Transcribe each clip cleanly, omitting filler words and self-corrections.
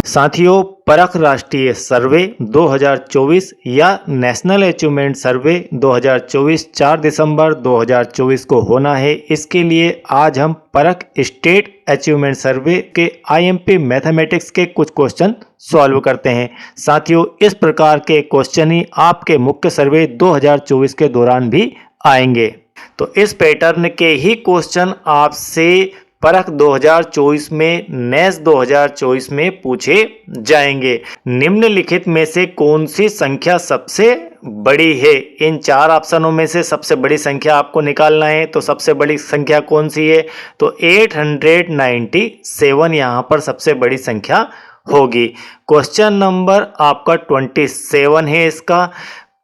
साथियों, परख राष्ट्रीय सर्वे 2024 या नेशनल अचीवमेंट सर्वे 2024 4 दिसंबर 2024 को होना है। इसके लिए आज हम परख स्टेट अचीवमेंट सर्वे के आईएमपी मैथमेटिक्स के कुछ क्वेश्चन सॉल्व करते हैं। साथियों, इस प्रकार के क्वेश्चन ही आपके मुख्य सर्वे 2024 के दौरान भी आएंगे। तो इस पैटर्न के ही क्वेश्चन आपसे परख 2024 में नेस 2024 में पूछे जाएंगे। निम्नलिखित में से कौन सी संख्या सबसे बड़ी है? इन चार ऑप्शनों में से सबसे बड़ी संख्या आपको निकालना है। तो सबसे बड़ी संख्या कौन सी है? तो 897 यहाँ पर सबसे बड़ी संख्या होगी। क्वेश्चन नंबर आपका 27 है। इसका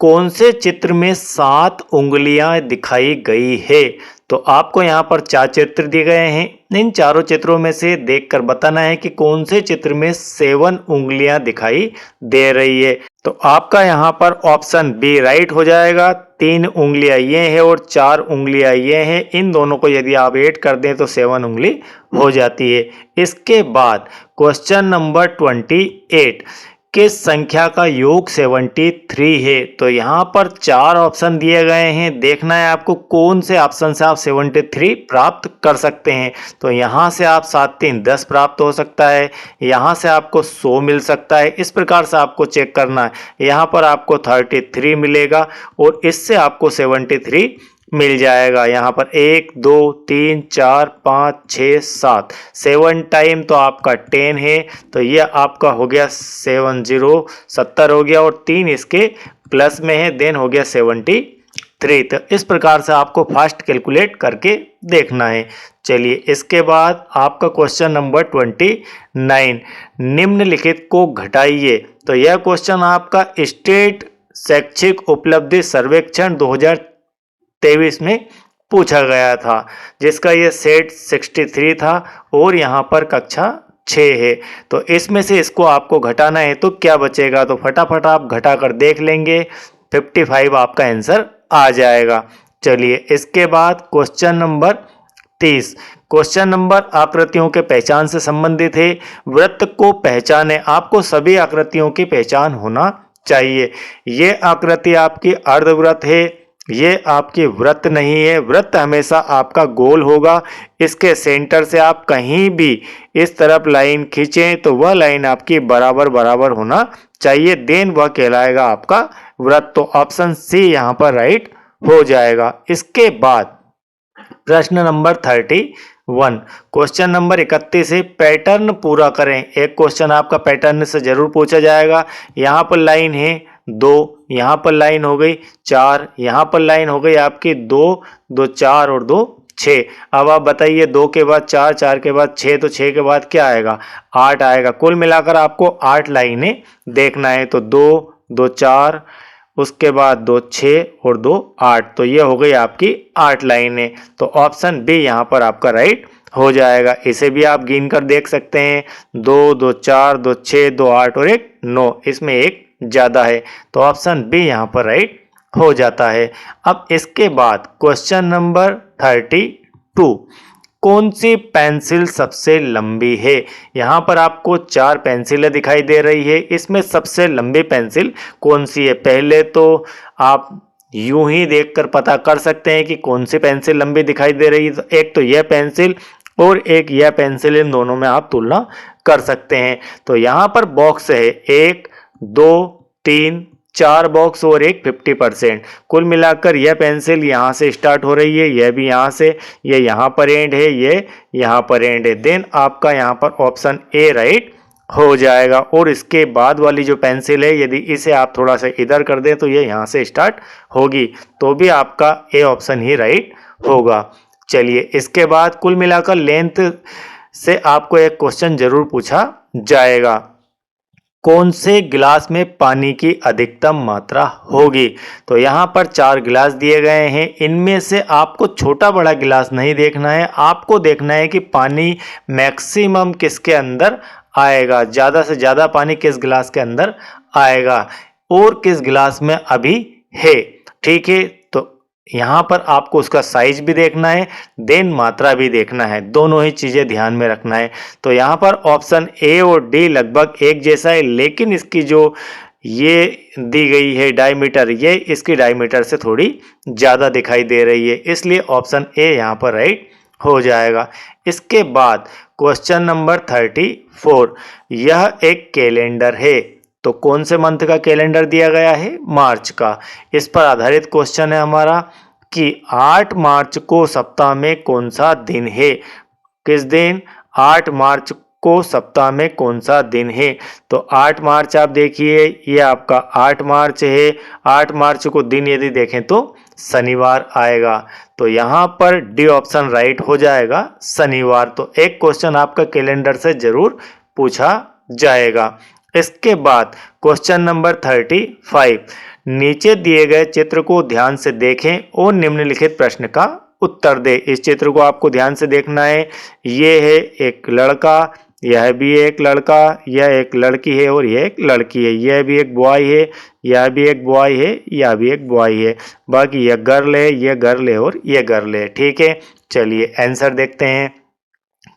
कौन से चित्र में 7 उंगलियां दिखाई गई है? तो आपको यहाँ पर 4 चित्र दिए गए हैं। इन चारों चित्रों में से देखकर बताना है कि कौन से चित्र में 7 उंगलियां दिखाई दे रही है। तो आपका यहाँ पर ऑप्शन बी राइट हो जाएगा। 3 उंगलियां ये हैं और 4 उंगलियां ये हैं। इन दोनों को यदि आप ऐड कर दें तो 7 उंगली हो जाती है। इसके बाद क्वेश्चन नंबर 28, किस संख्या का योग 73 है? तो यहाँ पर 4 ऑप्शन दिए गए हैं। देखना है आपको कौन से ऑप्शन से आप 73 प्राप्त कर सकते हैं। तो यहाँ से आप 7 3 10 प्राप्त हो सकता है, यहाँ से आपको 100 मिल सकता है। इस प्रकार से आपको चेक करना है। यहाँ पर आपको 33 मिलेगा और इससे आपको 73 मिल जाएगा। यहाँ पर 1 2 3 4 5 6 7 7 टाइम तो आपका 10 है। तो ये आपका हो गया 70 हो गया और 3 इसके प्लस में है, देन हो गया 73। तो इस प्रकार से आपको फास्ट कैलकुलेट करके देखना है। चलिए, इसके बाद आपका क्वेश्चन नंबर 29, निम्नलिखित को घटाइए। तो यह क्वेश्चन आपका स्टेट शैक्षिक उपलब्धि सर्वेक्षण 2023 में पूछा गया था, जिसका ये सेट 63 था और यहाँ पर कक्षा 6 है। तो इसमें से इसको आपको घटाना है तो क्या बचेगा? तो फटाफट आप घटा कर देख लेंगे। 55 आपका आंसर आ जाएगा। चलिए, इसके बाद क्वेश्चन नंबर 30, क्वेश्चन नंबर आकृतियों के पहचान से संबंधित है। वृत्त को पहचाने। आपको सभी आकृतियों की पहचान होना चाहिए। ये आकृति आपकी अर्धवृत्त है, ये आपकी वृत्त नहीं है। वृत्त हमेशा आपका गोल होगा। इसके सेंटर से आप कहीं भी इस तरफ लाइन खींचें तो वह लाइन आपकी बराबर बराबर होना चाहिए, देन वह कहलाएगा आपका वृत्त। तो ऑप्शन सी यहाँ पर राइट हो जाएगा। इसके बाद प्रश्न नंबर 31, क्वेश्चन नंबर 31 है, पैटर्न पूरा करें। एक क्वेश्चन आपका पैटर्न से जरूर पूछा जाएगा। यहाँ पर लाइन है 2, यहाँ पर लाइन हो गई 4, यहाँ पर लाइन हो गई आपकी 2 2 4 और 2 6। अब आप बताइए 2 के बाद 4, 4 के बाद 6, तो 6 के बाद क्या आएगा? 8 आएगा। कुल मिलाकर आपको 8 लाइनें देखना है। तो 2 2 4, उसके बाद 2 6 और 2 8। तो ये हो गई आपकी 8 लाइनें। तो ऑप्शन बी यहाँ पर आपका राइट हो जाएगा। इसे भी आप गिन कर देख सकते हैं। 2 2 4 2 6 2 8 और 1 9, इसमें एक ज़्यादा है। तो ऑप्शन बी यहाँ पर राइट हो जाता है। अब इसके बाद क्वेश्चन नंबर 32, कौन सी पेंसिल सबसे लंबी है? यहाँ पर आपको 4 पेंसिलें दिखाई दे रही है। इसमें सबसे लंबी पेंसिल कौन सी है? पहले तो आप यूं ही देखकर पता कर सकते हैं कि कौन सी पेंसिल लंबी दिखाई दे रही है। तो एक तो यह पेंसिल और एक यह पेंसिल, इन दोनों में आप तुलना कर सकते हैं। तो यहाँ पर बॉक्स है 1 2 3 4 बॉक्स और एक 50%। कुल मिलाकर यह पेंसिल यहाँ से स्टार्ट हो रही है, यह भी यहाँ से, यह यहाँ पर एंड है, ये यहाँ पर एंड है। देन आपका यहाँ पर ऑप्शन ए राइट हो जाएगा। और इसके बाद वाली जो पेंसिल है, यदि इसे आप थोड़ा सा इधर कर दें तो ये यहाँ से स्टार्ट होगी, तो भी आपका ए ऑप्शन ही राइट होगा। चलिए, इसके बाद कुल मिलाकर लेंथ से आपको एक क्वेश्चन जरूर पूछा जाएगा। कौन से गिलास में पानी की अधिकतम मात्रा होगी? तो यहाँ पर 4 गिलास दिए गए हैं। इनमें से आपको छोटा बड़ा गिलास नहीं देखना है, आपको देखना है कि पानी मैक्सिमम किसके अंदर आएगा, ज़्यादा से ज़्यादा पानी किस गिलास के अंदर आएगा और किस गिलास में अभी है। ठीक है, तो यहाँ पर आपको उसका साइज भी देखना है, देन मात्रा भी देखना है, दोनों ही चीज़ें ध्यान में रखना है। तो यहाँ पर ऑप्शन ए और डी लगभग एक जैसा है, लेकिन इसकी जो ये दी गई है डायमीटर, ये इसकी डायमीटर से थोड़ी ज़्यादा दिखाई दे रही है, इसलिए ऑप्शन ए यहाँ पर राइट हो जाएगा। इसके बाद क्वेश्चन नंबर 34, यह एक कैलेंडर है, तो कौन से मंथ का कैलेंडर दिया गया है? मार्च का। इस पर आधारित क्वेश्चन है हमारा कि 8 मार्च को सप्ताह में कौन सा दिन है? किस दिन? 8 मार्च को सप्ताह में कौन सा दिन है? तो 8 मार्च आप देखिए, ये आपका 8 मार्च है। 8 मार्च को दिन यदि देखें तो शनिवार आएगा, तो यहाँ पर डी ऑप्शन राइट हो जाएगा, शनिवार। तो एक क्वेश्चन आपका कैलेंडर से जरूर पूछा जाएगा। इसके बाद क्वेश्चन नंबर 35, नीचे दिए गए चित्र को ध्यान से देखें और निम्नलिखित प्रश्न का उत्तर दे। इस चित्र को आपको ध्यान से देखना है। ये है एक लड़का, यह भी एक लड़का, यह एक लड़की है और यह एक लड़की है। यह भी एक बॉय है, यह भी एक बॉय है, यह भी एक बॉय है। बाकी यह गर्ल है, यह गर्ल है और यह गर्ल है। ठीक है, चलिए आंसर देखते हैं।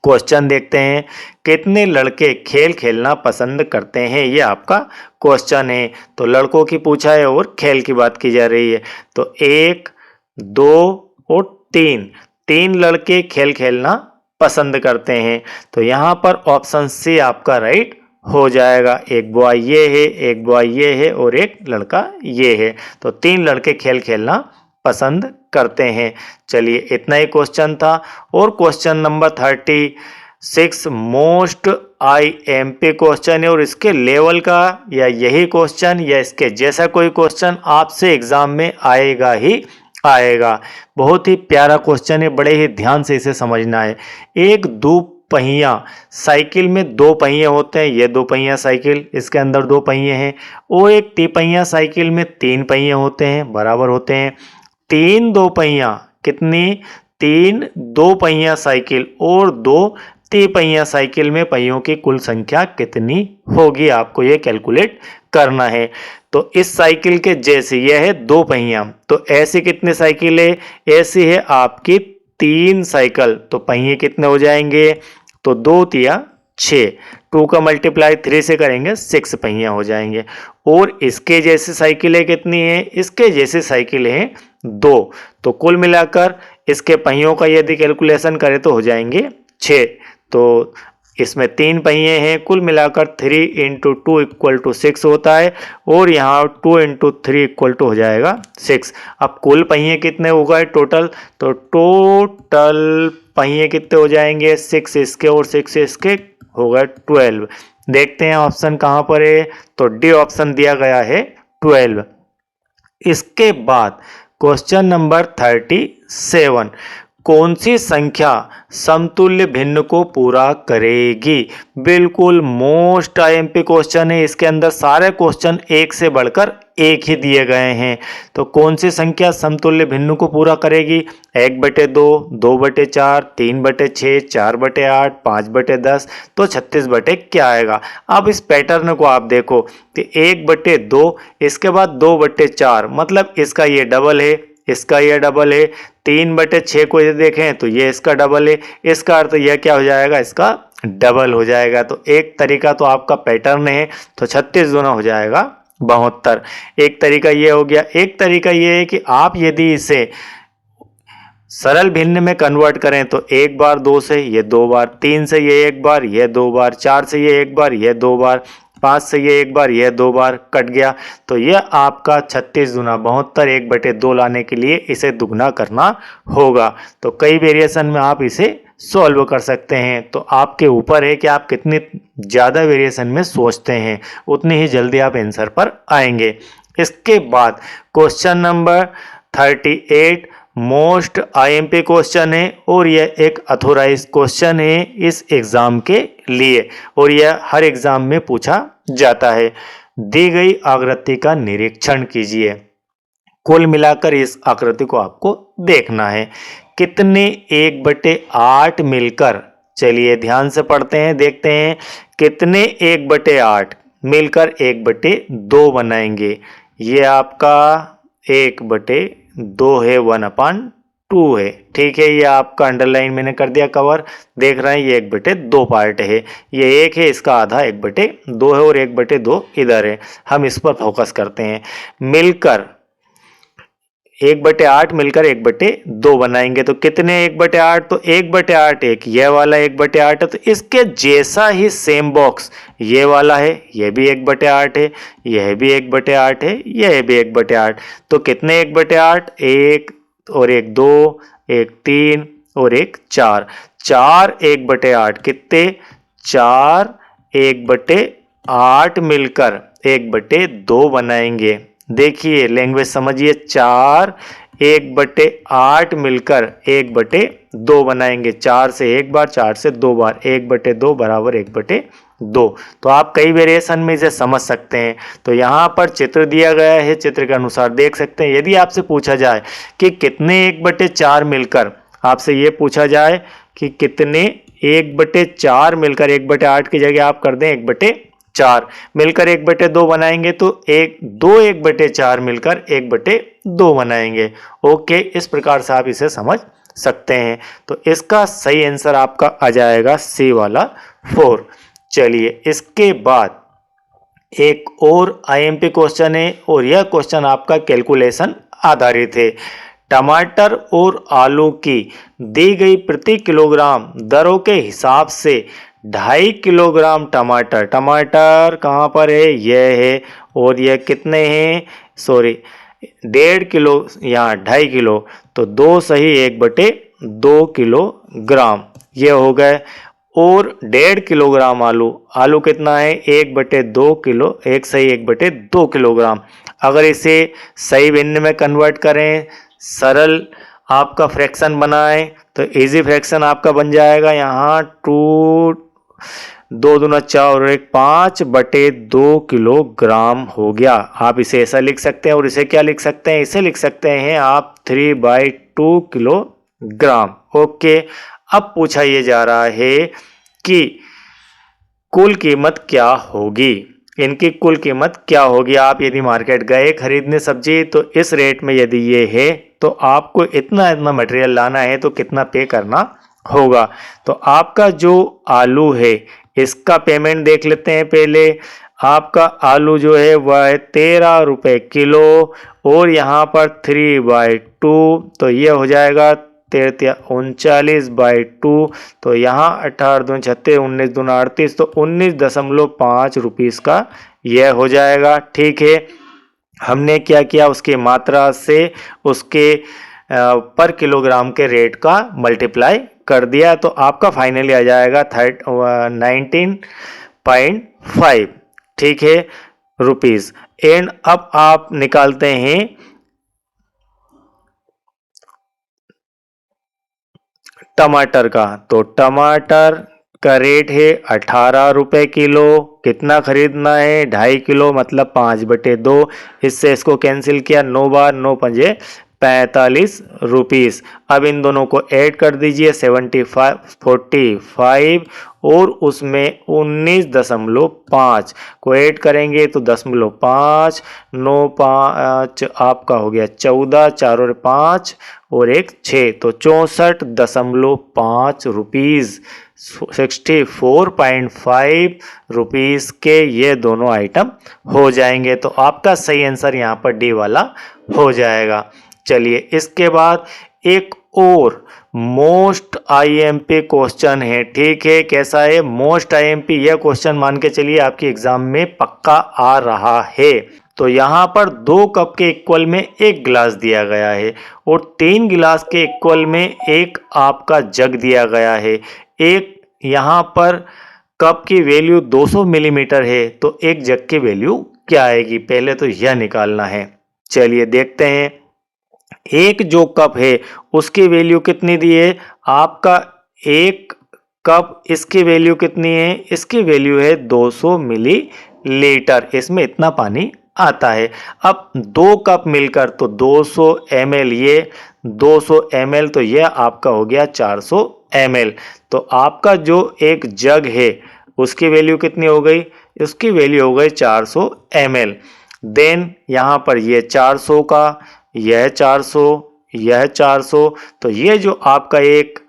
क्वेश्चन देखते हैं, कितने लड़के खेल खेलना पसंद करते हैं? ये आपका क्वेश्चन है। तो लड़कों की पूछा है और खेल की बात की जा रही है। तो 1, 2 और 3 लड़के खेल खेलना पसंद करते हैं। तो यहाँ पर ऑप्शन सी आपका राइट हो जाएगा। एक बॉय ये है, एक बॉय ये है और एक लड़का ये है। तो 3 लड़के खेल खेलना पसंद करते हैं। चलिए इतना ही क्वेश्चन था। और question number 36 most IMP question है और इसके लेवल का या यही क्वेश्चन या इसके जैसा कोई क्वेश्चन आपसे एग्जाम में आएगा ही आएगा। बहुत ही प्यारा क्वेश्चन है, बड़े ही ध्यान से इसे समझना है। एक दो पहिया साइकिल में 2 पहिए होते हैं, ये 2 पहिया साइकिल, इसके अंदर 2 पहिए हैं। और एक तिपहिया साइकिल में 3 पहिए होते हैं, बराबर होते हैं। 3 2 पहिया कितनी? 3 2 पहिया साइकिल और 2 तिपहिया साइकिल में पहियों की कुल संख्या कितनी होगी, आपको ये कैलकुलेट करना है। तो इस साइकिल के जैसे यह है 2 पहिया, तो ऐसी कितनी साइकिल है? ऐसी है आपकी 3 साइकिल। तो पहिए कितने हो जाएंगे? तो 2 तिया 6, 2 का मल्टीप्लाई 3 से करेंगे 6 पहिया हो जाएंगे। और इसके जैसी साइकिलें कितनी है? इसके जैसी साइकिलें हैं 2। तो कुल मिलाकर इसके पहियों का यदि कैलकुलेशन करें तो हो जाएंगे 6। तो इसमें 3 पहिए हैं, कुल मिलाकर 3 × 2 = 6 होता है। और यहाँ 2 × 3 = हो जाएगा 6। अब कुल पहिए कितने हो गए टोटल? तो टोटल पहिए कितने हो जाएंगे? 6 इसके और 6 इसके हो गए 12। देखते हैं ऑप्शन कहाँ पर है। तो डी ऑप्शन दिया गया है 12। इसके बाद क्वेश्चन नंबर 37, कौन सी संख्या समतुल्य भिन्न को पूरा करेगी? बिल्कुल मोस्ट IMP क्वेश्चन है। इसके अंदर सारे क्वेश्चन एक से बढ़कर एक ही दिए गए हैं। तो कौन सी संख्या समतुल्य भिन्न को पूरा करेगी? 1/2, 2/4, 3/6, 4/8, 5/10। तो 36 क्या आएगा? अब इस पैटर्न को आप देखो कि 1/2, इसके बाद 2/4, मतलब इसका ये डबल है, इसका ये डबल है। 3/6 को ये देखें तो ये इसका डबल है, इसका अर्थ यह क्या हो जाएगा? इसका डबल हो जाएगा। तो एक तरीका तो आपका पैटर्न है, तो 36 गुना हो जाएगा 72। एक तरीका ये हो गया। एक तरीका ये है कि आप यदि इसे सरल भिन्न में कन्वर्ट करें तो 1 बार 2 से ये 2 बार, 3 से ये 1 बार, ये 2 बार, 4 से ये 1 बार, ये 2 बार, 5 से ये 1 बार, ये 2 बार कट गया। तो यह आपका 36 गुना 72 1/2 लाने के लिए इसे दुगना करना होगा। तो कई वेरिएशन में आप इसे सॉल्व कर सकते हैं। तो आपके ऊपर है कि आप कितनी ज़्यादा वेरिएशन में सोचते हैं, उतनी ही जल्दी आप आंसर पर आएंगे। इसके बाद question number 38 most IMP question है और यह एक अथोराइज क्वेश्चन है इस एग्जाम के लिए, और यह हर एग्जाम में पूछा जाता है। दी गई आकृति का निरीक्षण कीजिए। कुल मिलाकर इस आकृति को आपको देखना है। कितने 1/8 मिलकर, चलिए ध्यान से पढ़ते हैं, देखते हैं कितने 1/8 मिलकर 1/2 बनाएंगे। ये आपका 1/2 2 है, 1/2 है। ठीक है, ये आपका अंडरलाइन मैंने कर दिया कवर। देख रहे हैं ये 1/2 पार्ट है, ये 1 है, इसका आधा 1/2 है और 1/2 इधर है। हम इस पर फोकस करते हैं। मिलकर 1/8 मिलकर 1/2 बनाएंगे तो कितने 1/8? तो 1/8 एक ये वाला 1/8 है, तो इसके जैसा ही सेम बॉक्स ये वाला है, ये भी 1/8 है, यह भी 1/8 है, यह भी 1/8। तो कितने 1/8? 1 और 1 2, 1 3 और 1 4। 4 1/8 कितने? 4 1/8 मिलकर 1/2 बनाएंगे। देखिए लैंग्वेज समझिए, 4 1/8 मिलकर 1/2 बनाएंगे। 4 से एक बार, 4 से 2 बार, 1/2 बराबर 1/2। तो आप कई वेरिएशन में इसे समझ सकते हैं। तो यहाँ पर चित्र दिया गया है, चित्र के अनुसार देख सकते हैं। यदि आपसे पूछा जाए कि कितने 1/4 मिलकर, आपसे ये पूछा जाए कि कितने 1/4 मिलकर 1/8 की जगह आप कर दें 1/4 मिलकर 1/2 बनाएंगे, तो 2 1/4 मिलकर 1/2 बनाएंगे। ओके, इस प्रकार से आप इसे समझ सकते हैं। तो इसका सही आंसर आपका आ जाएगा सी वाला 4। चलिए इसके बाद एक और आईएमपी क्वेश्चन है और यह क्वेश्चन आपका कैलकुलेशन आधारित है। टमाटर और आलू की दी गई प्रति किलोग्राम दरों के हिसाब से 2.5 किलोग्राम टमाटर, टमाटर कहाँ पर है? यह है, और यह कितने हैं? सॉरी 1.5 किलो, यहाँ 2.5 किलो, तो 2 सही 1/2 किलोग्राम ये हो गए। और 1.5 किलोग्राम आलू, आलू कितना है? 1/2 किलो, 1 सही 1/2 किलोग्राम। अगर इसे सही भिन्न में कन्वर्ट करें, सरल आपका फ्रैक्शन बनाएं, तो इजी फ्रैक्शन आपका बन जाएगा यहाँ 2 दूना 4 और 1 5/2 किलोग्राम हो गया। आप इसे ऐसा लिख सकते हैं और इसे क्या लिख सकते हैं? इसे लिख सकते हैं आप 3/2 किलोग्राम। ओके, अब पूछा ये जा रहा है कि कुल कीमत क्या होगी, इनकी कुल कीमत क्या होगी। आप यदि मार्केट गए खरीदने सब्जी, तो इस रेट में यदि ये है, तो आपको इतना इतना मटेरियल लाना है तो कितना पे करना होगा। तो आपका जो आलू है इसका पेमेंट देख लेते हैं पहले। आपका आलू जो है वह है 13 रुपये किलो, और यहाँ पर 3/2, तो ये हो जाएगा 39/2। तो यहाँ 18 दूनी 36, 19 दूना 38, तो 19.5 रुपीस का यह हो जाएगा। ठीक है, हमने क्या किया, उसकी मात्रा से उसके पर किलोग्राम के रेट का मल्टीप्लाई कर दिया, तो आपका फाइनली आ जाएगा 19.5, ठीक है, रुपीस। एंड अब आप निकालते हैं टमाटर का, तो टमाटर का रेट है 18 रुपये किलो। कितना खरीदना है? 2.5 किलो, मतलब 5/2। इससे इसको कैंसिल किया, 9 बार 9 पंजे 45 रुपीस। अब इन दोनों को ऐड कर दीजिए, 45 और उसमें 19.5 को ऐड करेंगे तो 10.5, 9 5 आपका हो गया 14, 4 और 5 और 1 6, तो 64.5 रुपीज़, 64.5 रुपीज़ के ये दोनों आइटम हो जाएंगे। तो आपका सही आंसर यहाँ पर डी वाला हो जाएगा। चलिए इसके बाद एक और मोस्ट आईएमपी क्वेश्चन है। ठीक है, कैसा है? Most IMP. यह क्वेश्चन मान के चलिए आपके एग्जाम में पक्का आ रहा है। तो यहाँ पर 2 कप के इक्वल में 1 गिलास दिया गया है और 3 गिलास के इक्वल में एक आपका जग दिया गया है। एक यहाँ पर कप की वैल्यू 200 मिलीमीटर है, तो एक जग की वैल्यू क्या आएगी? पहले तो यह निकालना है। चलिए देखते हैं। एक जो कप है उसकी वैल्यू कितनी दी है? आपका एक कप, इसकी वैल्यू कितनी है? इसकी वैल्यू है 200 मिलीलीटर। इसमें इतना पानी आता है। अब 2 कप मिलकर तो 200 ml, ये 200 ml, तो यह आपका हो गया 400 ml। तो आपका जो एक जग है उसकी वैल्यू कितनी हो गई? उसकी वैल्यू हो गई 400 ml। देन यहाँ पर ये 400 का यह 400, यह 400। तो ये जो आपका एक,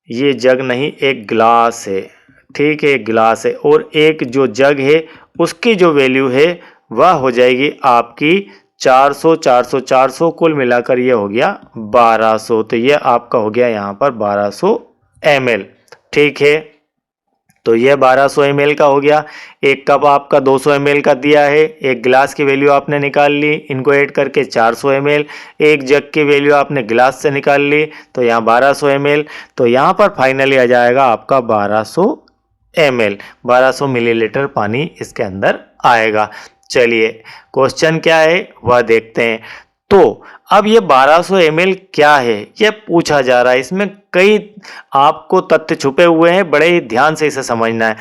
ये जग नहीं, एक ग्लास है, ठीक है, एक ग्लास है, और एक जो जग है उसकी जो वैल्यू है वह हो जाएगी आपकी 400, 400, 400, कुल मिलाकर ये हो गया 1200। तो ये आपका हो गया यहाँ पर 1200 ml, ठीक है। तो ये 1200 ml का हो गया। एक कप आपका 200 ml का दिया है, एक गिलास की वैल्यू आपने निकाल ली, इनको ऐड करके 400 ml, एक जग की वैल्यू आपने गिलास से निकाल ली, तो यहाँ 1200 ml। तो यहाँ पर फाइनली आ जाएगा आपका 1200 ml, 1200 मिलीलीटर पानी इसके अंदर आएगा। चलिए क्वेश्चन क्या है वह देखते हैं। तो अब ये 1200 ml क्या है ये पूछा जा रहा है, इसमें कई आपको तथ्य छुपे हुए हैं, बड़े ही ध्यान से इसे समझना है।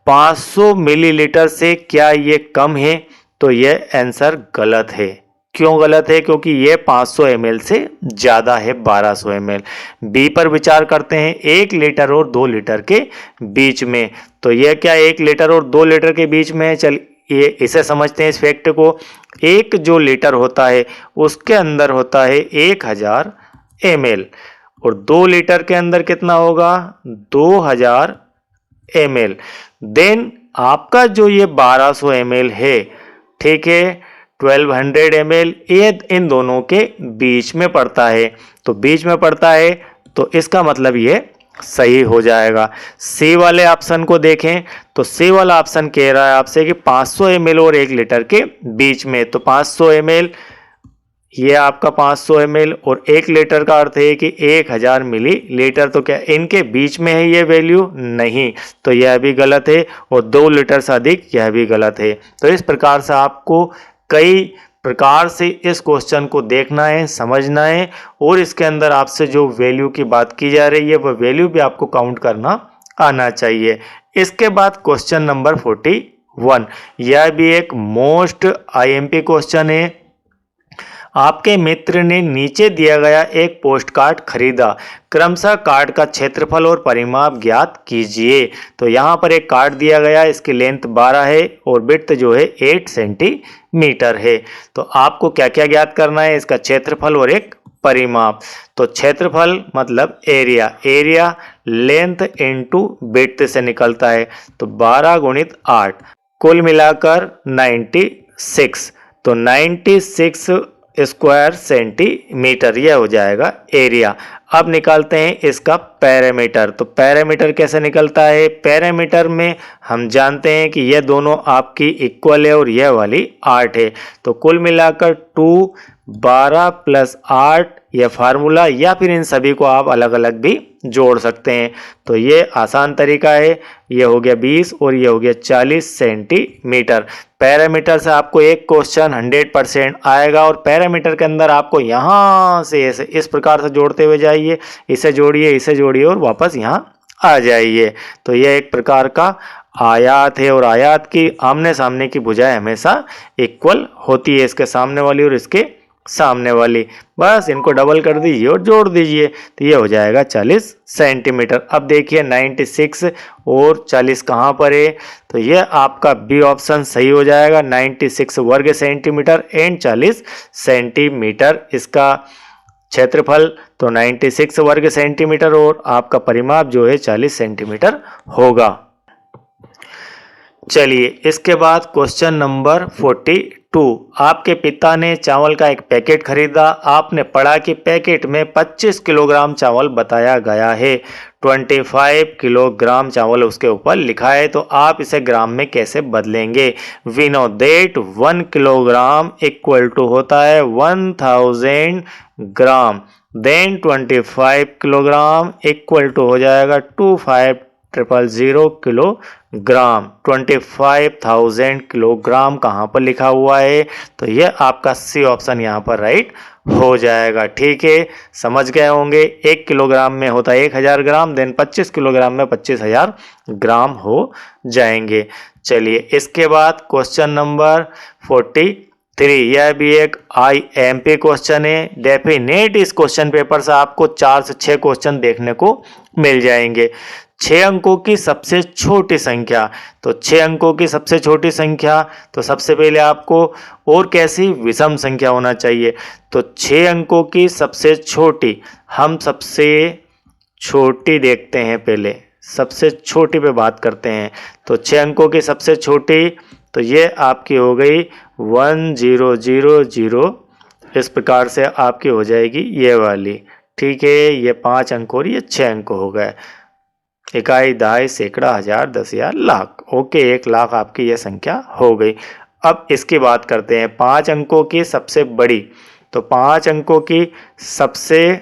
500 मिलीलीटर से क्या ये कम है? तो ये आंसर गलत है। क्यों गलत है? क्योंकि ये 500 ml से ज़्यादा है 1200 ml। बी पर विचार करते हैं, 1 लीटर और 2 लीटर के बीच में। तो ये क्या 1 लीटर और 2 लीटर के बीच में है? चल ये इसे समझते हैं इस फैक्ट को। एक जो लीटर होता है उसके अंदर होता है 1000 ml, और 2 लीटर के अंदर कितना होगा? 2000 ml। देन आपका जो ये 1200 ml है, ठीक है, 1200 ml, ये इन दोनों के बीच में पड़ता है। तो बीच में पड़ता है तो इसका मतलब ये सही हो जाएगा। सी वाले ऑप्शन को देखें तो सी वाला ऑप्शन कह रहा है आपसे कि 500 ml और 1 लीटर के बीच में। तो 500 ml, ये आपका 500 ml, और 1 लीटर का अर्थ है कि 1000 मिलीलीटर। तो क्या इनके बीच में है ये वैल्यू? नहीं, तो यह भी गलत है। और 2 लीटर से अधिक, यह भी गलत है। तो इस प्रकार से आपको कई प्रकार से इस क्वेश्चन को देखना है, समझना है, और इसके अंदर आपसे जो वैल्यू की बात की जा रही है वह वैल्यू भी आपको काउंट करना आना चाहिए। इसके बाद क्वेश्चन नंबर 41, यह भी एक मोस्ट आईएमपी क्वेश्चन है। आपके मित्र ने नीचे दिया गया एक पोस्ट कार्ड खरीदा, क्रमशः कार्ड का क्षेत्रफल और परिमाप ज्ञात कीजिए। तो यहाँ पर एक कार्ड दिया गया, इसकी लेंथ 12 है और विड्थ जो है 8 सेंटीमीटर है। तो आपको क्या क्या ज्ञात करना है? इसका क्षेत्रफल और एक परिमाप। तो क्षेत्रफल मतलब area, area length into width से निकलता है। तो 12 गुणित 8, कुल मिलाकर 96। तो 96 स्क्वायर सेंटीमीटर यह हो जाएगा एरिया। अब निकालते हैं इसका पैरामीटर। तो पैरामीटर कैसे निकलता है? पैरामीटर में हम जानते हैं कि यह दोनों आपकी इक्वल है और यह वाली 8 है। तो कुल मिलाकर 2, 12 प्लस 8 यह फार्मूला, या फिर इन सभी को आप अलग अलग भी जोड़ सकते हैं। तो ये आसान तरीका है। ये हो गया 20 और ये हो गया 40 सेंटीमीटर। पैरामीटर से आपको एक क्वेश्चन 100% आएगा, और पैरामीटर के अंदर आपको यहाँ से ऐसे इस प्रकार से जोड़ते हुए जाइए, इसे जोड़िए, इसे जोड़िए और वापस यहाँ आ जाइए। तो यह एक प्रकार का आयात है, और आयात की आमने सामने की भुजाएं हमेशा इक्वल होती है, इसके सामने वाली और इसके सामने वाली। बस इनको डबल कर दीजिए और जोड़ दीजिए, तो ये हो जाएगा 40 सेंटीमीटर। अब देखिए 96 और 40 कहाँ पर है? तो ये आपका बी ऑप्शन सही हो जाएगा। 96 वर्ग सेंटीमीटर एंड 40 सेंटीमीटर इसका क्षेत्रफल। तो 96 वर्ग सेंटीमीटर और आपका परिमाप जो है 40 सेंटीमीटर होगा। चलिए इसके बाद क्वेश्चन नंबर 42, आपके पिता ने चावल का एक पैकेट खरीदा। आपने पढ़ा कि पैकेट में 25 किलोग्राम चावल बताया गया है, 25 किलोग्राम चावल उसके ऊपर लिखा है। तो आप इसे ग्राम में कैसे बदलेंगे? We know that 1 kilogram equal to होता है 1000 gram, then 25 kilogram equal to हो जाएगा 2500 किलोग्राम। 25,000 किलोग्राम कहाँ पर लिखा हुआ है? तो ये आपका सी ऑप्शन यहाँ पर राइट हो जाएगा। ठीक है, समझ गए होंगे। 1 किलोग्राम में होता है 1000 ग्राम, देन 25 किलोग्राम में 25,000 ग्राम हो जाएंगे। चलिए इसके बाद क्वेश्चन नंबर 43, 3। यह भी एक IMP क्वेश्चन है। डेफिनेट इस क्वेश्चन पेपर से आपको 4 से 6 क्वेश्चन देखने को मिल जाएंगे। 6 अंकों की सबसे छोटी संख्या, तो 6 अंकों की सबसे छोटी संख्या, तो सबसे पहले आपको और कैसी विषम संख्या होना चाहिए, तो 6 अंकों की सबसे छोटी, हम सबसे छोटी देखते हैं, पहले सबसे छोटी पे बात करते हैं। तो 6 अंकों की सबसे छोटी, तो ये आपकी हो गई 1000। इस प्रकार से आपकी हो जाएगी ये वाली। ठीक है, ये 5 अंक और ये 6 अंक हो गए। इकाई, दहाई, सैकड़ा, हजार, 10,000, लाख। ओके, 1 लाख आपकी यह संख्या हो गई। अब इसकी बात करते हैं 5 अंकों की सबसे बड़ी। तो 5 अंकों की सबसे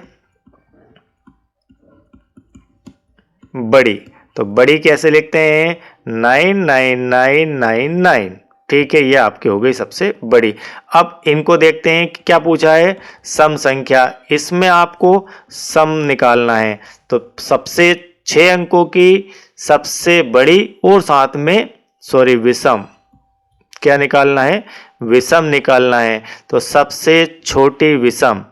बड़ी, तो बड़ी कैसे लिखते हैं, 99999। ठीक है, ये आपकी हो गई सबसे बड़ी। अब इनको देखते हैं कि क्या पूछा है, सम संख्या। इसमें आपको सम निकालना है। तो सबसे 6 अंकों की सबसे बड़ी और साथ में विषम, क्या निकालना है, विषम निकालना है। तो सबसे छोटी विषम,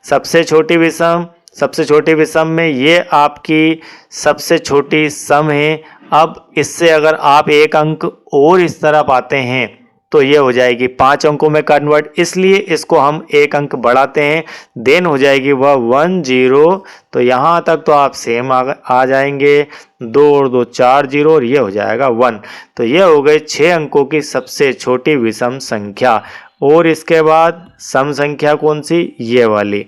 सबसे छोटी विषम, सबसे छोटी विषम में ये आपकी सबसे छोटी सम है। अब इससे अगर आप 1 अंक और इस तरफ आते हैं तो ये हो जाएगी 5 अंकों में कन्वर्ट, इसलिए इसको हम 1 अंक बढ़ाते हैं, देन हो जाएगी वह 10। तो यहाँ तक तो आप सेम आ जाएंगे, 2 और 2 4 0 और ये हो जाएगा 1। तो ये हो गई 6 अंकों की सबसे छोटी विषम संख्या। और इसके बाद सम संख्या कौन सी, ये वाली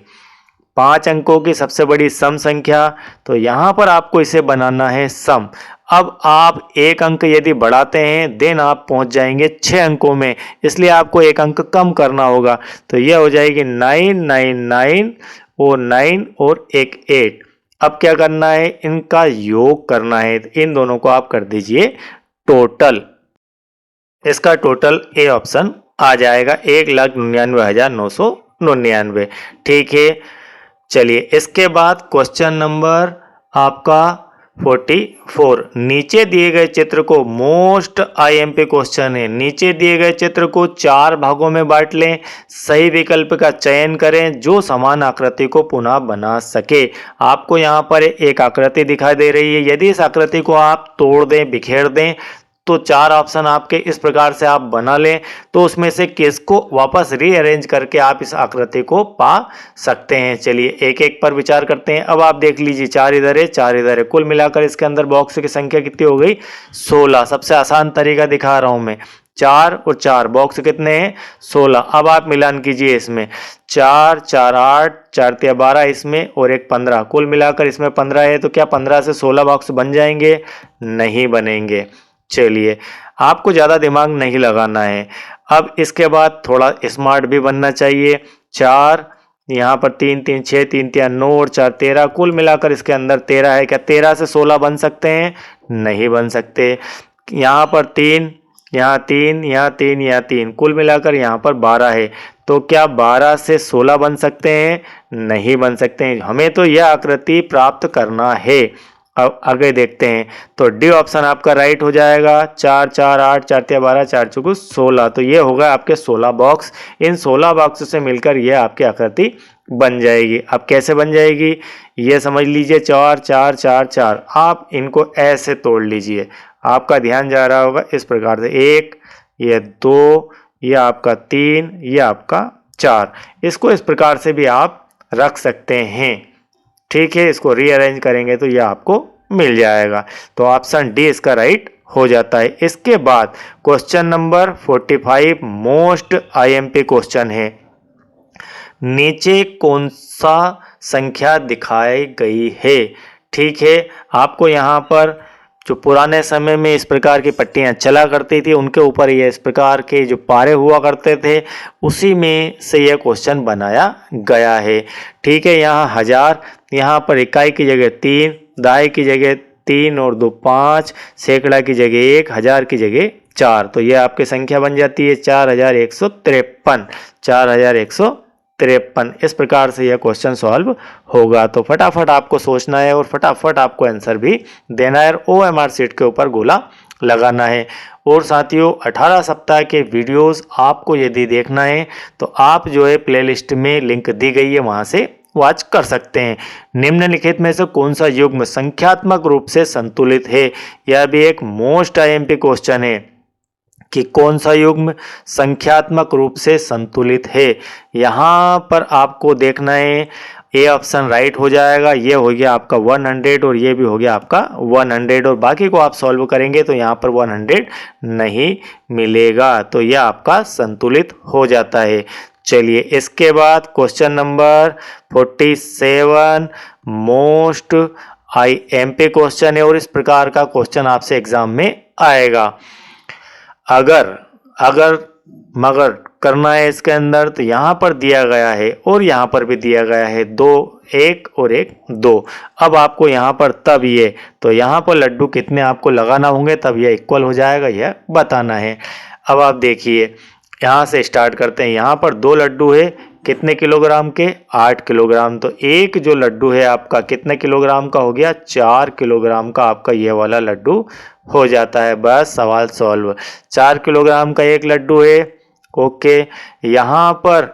5 अंकों की सबसे बड़ी सम संख्या। तो यहाँ पर आपको इसे बनाना है सम। अब आप 1 अंक यदि बढ़ाते हैं देन आप पहुँच जाएंगे 6 अंकों में, इसलिए आपको 1 अंक कम करना होगा। तो यह हो जाएगी 999 और 9 और 1 8। अब क्या करना है, इनका योग करना है। इन दोनों को आप कर दीजिए टोटल। इसका टोटल ए ऑप्शन आ जाएगा, 1,99,999। ठीक है, चलिए इसके बाद क्वेश्चन नंबर आपका 44। नीचे दिए गए चित्र को, मोस्ट IMP क्वेश्चन है, नीचे दिए गए चित्र को 4 भागों में बांट लें, सही विकल्प का चयन करें जो समान आकृति को पुनः बना सके। आपको यहाँ पर एक आकृति दिखाई दे रही है, यदि इस आकृति को आप तोड़ दें, बिखेर दें, तो 4 ऑप्शन आपके इस प्रकार से आप बना लें, तो उसमें से किसको वापस रीअरेंज करके आप इस आकृति को पा सकते हैं। चलिए एक एक पर विचार करते हैं। अब आप देख लीजिए, 4 इधर है, 4 इधर है, कुल मिलाकर इसके अंदर बॉक्स की संख्या कितनी हो गई, 16। सबसे आसान तरीका दिखा रहा हूं मैं, 4 और 4 बॉक्स कितने हैं, 16। अब आप मिलान कीजिए, इसमें 4 4 8, 4 3 12, इसमें और एक 15, कुल मिलाकर इसमें 15 है। तो क्या 15 से 16 बॉक्स बन जाएंगे, नहीं बनेंगे। चलिए, आपको ज़्यादा दिमाग नहीं लगाना है। अब इसके बाद थोड़ा स्मार्ट भी बनना चाहिए। 4 यहाँ पर 3 3 6 3 3 9 और 4 13, कुल मिलाकर इसके अंदर 13 है। क्या 13 से 16 बन सकते हैं, नहीं बन सकते। यहाँ पर 3, यहाँ 3, यहाँ 3, यहाँ 3, कुल मिलाकर यहाँ पर 12 है। तो क्या 12 से 16 बन सकते हैं, नहीं बन सकते हैं। हमें तो यह आकृति प्राप्त करना है। अब आगे देखते हैं, तो डी ऑप्शन आपका राइट हो जाएगा। 4 4 8, 4 3 12, 4 4 16। तो ये होगा आपके 16 बॉक्स। इन 16 बॉक्स से मिलकर ये आपकी आकृति बन जाएगी। अब कैसे बन जाएगी, ये समझ लीजिए, 4 4 4 4, आप इनको ऐसे तोड़ लीजिए। आपका ध्यान जा रहा होगा इस प्रकार से, 1, ये 2, ये आपका 3, ये आपका 4। इसको इस प्रकार से भी आप रख सकते हैं। ठीक है, इसको रीअरेंज करेंगे तो ये आपको मिल जाएगा। तो ऑप्शन डी इसका राइट हो जाता है। इसके बाद question number 45 most IMP question है। नीचे कौन सा संख्या दिखाई गई है। ठीक है, आपको यहाँ पर जो पुराने समय में इस प्रकार की पट्टियाँ चला करती थी, उनके ऊपर ये इस प्रकार के जो पारे हुआ करते थे, उसी में से यह क्वेश्चन बनाया गया है। ठीक है, यहाँ 1000, यहाँ पर इकाई की जगह 3, दहाई की जगह 3 और 2 5, सैकड़ा की जगह 1, हजार की जगह 4। तो ये आपकी संख्या बन जाती है 4153, 4153। इस प्रकार से यह क्वेश्चन सॉल्व होगा। तो फटाफट आपको सोचना है और फटाफट आपको आंसर भी देना है। OMR शीट के ऊपर गोला लगाना है। और साथियों 18 सप्ताह के वीडियोस आपको यदि देखना है तो आप जो है प्लेलिस्ट में लिंक दी गई है, वहाँ से वॉच कर सकते हैं। निम्नलिखित में से कौन सा युग्म संख्यात्मक रूप से संतुलित है? यह भी एक मोस्ट आईएमपी क्वेश्चन है कि कौन सा युग्म संख्यात्मक रूप से संतुलित है। यहाँ पर आपको देखना है, ए ऑप्शन राइट हो जाएगा। ये हो गया आपका 100 और ये भी हो गया आपका 100 और बाकी को आप सॉल्व करेंगे तो यहाँ पर 100 नहीं मिलेगा, तो यह आपका संतुलित हो जाता है। चलिए इसके बाद question number 47 most IMP question है और इस प्रकार का क्वेश्चन आपसे एग्जाम में आएगा। अगर मगर करना है इसके अंदर तो यहाँ पर दिया गया है और यहाँ पर भी दिया गया है 2 1 और 1 2। अब आपको यहाँ पर तब ये तो यहाँ पर लड्डू कितने आपको लगाना होंगे तब यह इक्वल हो जाएगा, यह बताना है। अब आप देखिए यहाँ से स्टार्ट करते हैं। यहाँ पर 2 लड्डू है कितने किलोग्राम के? 8 किलोग्राम। तो एक जो लड्डू है आपका कितने किलोग्राम का हो गया? 4 किलोग्राम का आपका ये वाला लड्डू हो जाता है। बस सवाल सॉल्व। 4 किलोग्राम का एक लड्डू है। ओके, यहाँ पर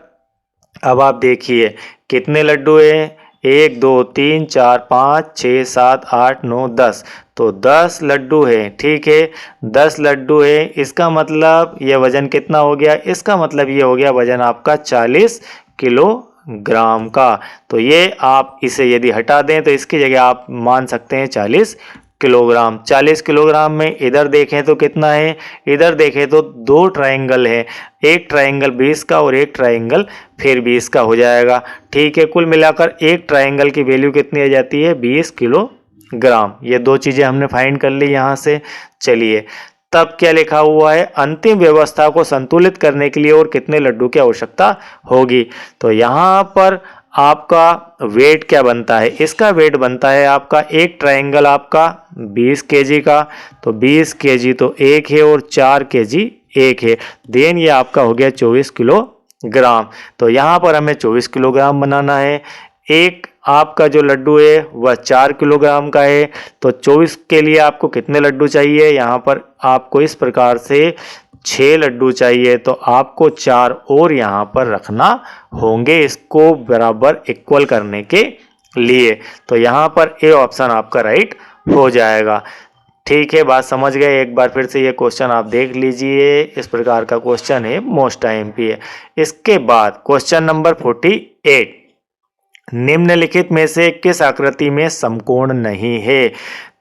अब आप देखिए कितने लड्डू है? 1 2 3 4 5 6 7 8 9 10। तो 10 लड्डू है, ठीक है। 10 लड्डू है, इसका मतलब ये वजन कितना हो गया? इसका मतलब ये हो गया वजन आपका 40 किलोग्राम का। तो ये आप इसे यदि हटा दें तो इसकी जगह आप मान सकते हैं 40 किलोग्राम। 40 किलोग्राम में इधर देखें तो कितना है? इधर देखें तो 2 ट्रायंगल है, एक ट्रायंगल 20 का और एक ट्रायंगल फिर 20 का हो जाएगा, ठीक है। कुल मिलाकर एक ट्रायंगल की वैल्यू कितनी आ जाती है? 20 किलोग्राम। ये 2 चीज़ें हमने फाइंड कर ली यहाँ से। चलिए तब क्या लिखा हुआ है? अंतिम व्यवस्था को संतुलित करने के लिए और कितने लड्डू की आवश्यकता होगी? तो यहाँ पर आपका वेट क्या बनता है? इसका वेट बनता है आपका एक ट्रायंगल आपका 20 केजी का, तो 20 केजी तो 1 है और 4 केजी 1 है। देन ये आपका हो गया 24 किलोग्राम। तो यहाँ पर हमें 24 किलोग्राम बनाना है। एक आपका जो लड्डू है वह 4 किलोग्राम का है, तो 24 के लिए आपको कितने लड्डू चाहिए? यहाँ पर आपको इस प्रकार से 6 लड्डू चाहिए, तो आपको 4 और यहाँ पर रखना होंगे इसको बराबर इक्वल करने के लिए। तो यहाँ पर ए ऑप्शन आपका राइट हो जाएगा। ठीक है, बात समझ गए। एक बार फिर से ये क्वेश्चन आप देख लीजिए, इस प्रकार का क्वेश्चन है, मोस्ट आईएमपी है। इसके बाद क्वेश्चन नंबर 48, निम्नलिखित में से किस आकृति में समकोण नहीं है?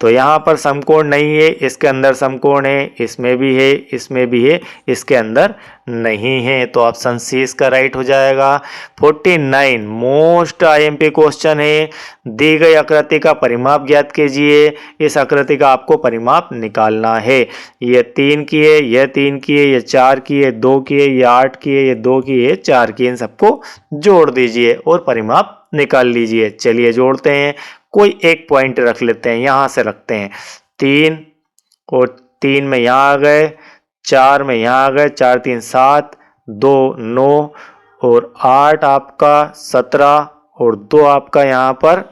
तो यहाँ पर समकोण नहीं है, इसके अंदर समकोण है, इसमें भी है, इसमें भी है, इसके अंदर नहीं है। तो ऑप्शन सी इसका राइट हो जाएगा। 49 मोस्ट आईएमपी क्वेश्चन है। दी गई आकृति का परिमाप ज्ञात कीजिए। इस आकृति का आपको परिमाप निकालना है। ये 3 की है, यह 3 की है, यह 4 की है, 2 की है, यह 8 की है, यह 2 की है, 4 की। इन सबको जोड़ दीजिए और परिमाप निकाल लीजिए। चलिए जोड़ते हैं। कोई एक पॉइंट रख लेते हैं, यहाँ से रखते हैं 3 और 3 में यहाँ आ गए, 4 में यहाँ आ गए, 4 3 7, 2 9 और 8 आपका 17 और 2 आपका यहाँ पर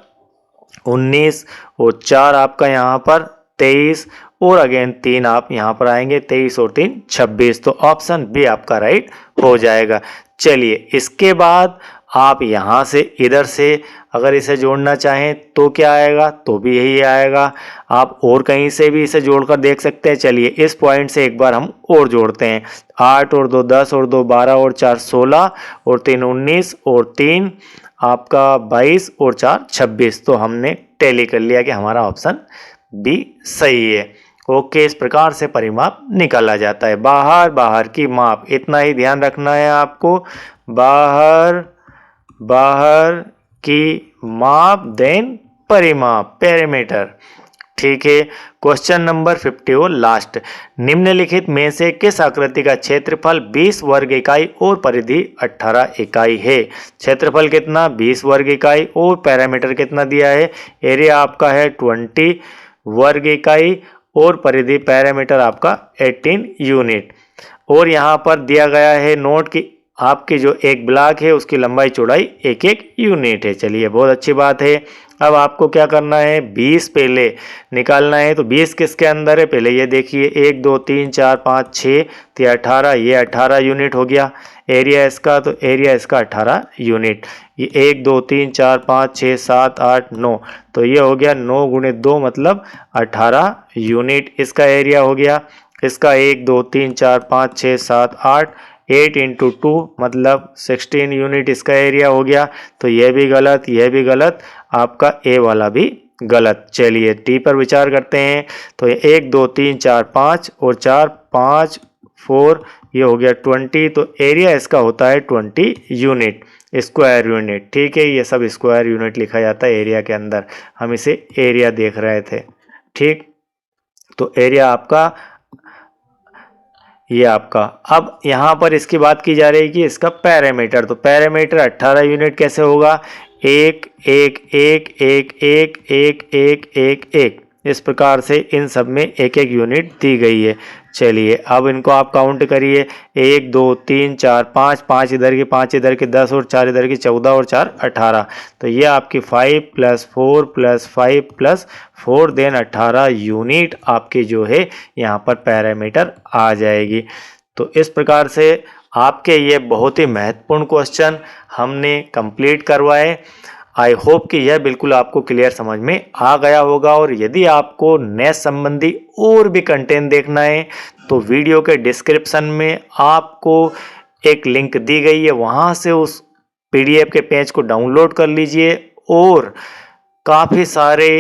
19 और 4 आपका यहाँ पर 23 और अगेन 3 आप यहाँ पर आएंगे, 23 और 3 26। तो ऑप्शन बी आपका राइट हो जाएगा। चलिए इसके बाद आप यहाँ से इधर से अगर इसे जोड़ना चाहें तो क्या आएगा? तो भी यही आएगा। आप और कहीं से भी इसे जोड़कर देख सकते हैं। चलिए इस पॉइंट से एक बार हम और जोड़ते हैं। 8 और 2 10 और 2 12 और 4 16 और 3 19 और 3 आपका 22 और 4 26। तो हमने टैली कर लिया कि हमारा ऑप्शन बी सही है। ओके, इस प्रकार से परिमाप निकाला जाता है। बाहर की माप, इतना ही ध्यान रखना है आपको। बाहर की माप देन परिमाप, पेरीमीटर। ठीक है, क्वेश्चन नंबर 50 और लास्ट। निम्नलिखित में से किस आकृति का क्षेत्रफल 20 वर्ग इकाई और परिधि 18 इकाई है? क्षेत्रफल कितना? 20 वर्ग इकाई और पैरामीटर कितना दिया है? एरिया आपका है 20 वर्ग इकाई और परिधि पैरामीटर आपका 18 यूनिट। और यहाँ पर दिया गया है नोट कि आपकी जो एक ब्लॉक है उसकी लंबाई चौड़ाई 1 1 यूनिट है। चलिए बहुत अच्छी बात है। अब आपको क्या करना है, 20 पहले निकालना है। तो 20 किसके अंदर है, पहले ये देखिए 1 2 3 4 5 6 तो 18, ये 18 यूनिट हो गया एरिया इसका। तो एरिया इसका 18 यूनिट। ये 1 2 3 4 5 6 7 8 9, तो ये हो गया 9 गुणे 2 मतलब 18 यूनिट इसका एरिया हो गया। इसका 1 2 3 4 5 6 7 8, 8 इंटू 2 मतलब 16 यूनिट इसका एरिया हो गया। तो यह भी गलत, यह भी गलत, आपका ए वाला भी गलत। चलिए टी पर विचार करते हैं। तो 1 2 3 4 5 और 4 5 4, ये हो गया 20। तो एरिया इसका होता है 20 यूनिट, स्क्वायर यूनिट। ठीक है, ये सब स्क्वायर यूनिट लिखा जाता है एरिया के अंदर, हम इसे एरिया देख रहे थे। ठीक, तो एरिया आपका ये आपका। अब यहाँ पर इसकी बात की जा रही है कि इसका पैरामीटर, तो पैरामीटर 18 यूनिट कैसे होगा, 1 1 1 1 1 1 1 1 1, इस प्रकार से इन सब में एक एक यूनिट दी गई है। चलिए अब इनको आप काउंट करिए, 1 2 3 4 5, 5 इधर के 5 इधर के 10 और 4 इधर के 14 और 4 18। तो ये आपकी 5 + 4 + 5 + 4 देन 18 यूनिट आपकी जो है यहाँ पर पैरामीटर आ जाएगी। तो इस प्रकार से आपके ये बहुत ही महत्वपूर्ण क्वेश्चन हमने कंप्लीट करवाए। आई होप कि यह बिल्कुल आपको क्लियर समझ में आ गया होगा। और यदि आपको नेक्स्ट संबंधी और भी कंटेंट देखना है तो वीडियो के डिस्क्रिप्शन में आपको एक लिंक दी गई है, वहाँ से उस PDF के पेज को डाउनलोड कर लीजिए और काफ़ी सारे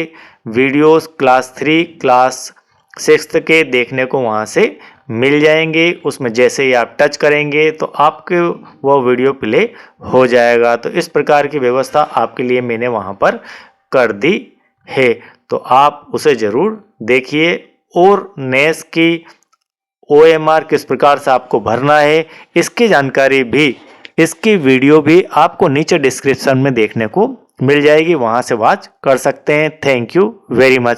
वीडियोस क्लास 3 क्लास 6 के देखने को वहाँ से मिल जाएंगे। उसमें जैसे ही आप टच करेंगे तो आपके वो वीडियो प्ले हो जाएगा। तो इस प्रकार की व्यवस्था आपके लिए मैंने वहाँ पर कर दी है, तो आप उसे ज़रूर देखिए। और नेस की OMR किस प्रकार से आपको भरना है इसकी जानकारी भी, इसकी वीडियो भी आपको नीचे डिस्क्रिप्शन में देखने को मिल जाएगी, वहाँ से वॉच कर सकते हैं। Thank you very much.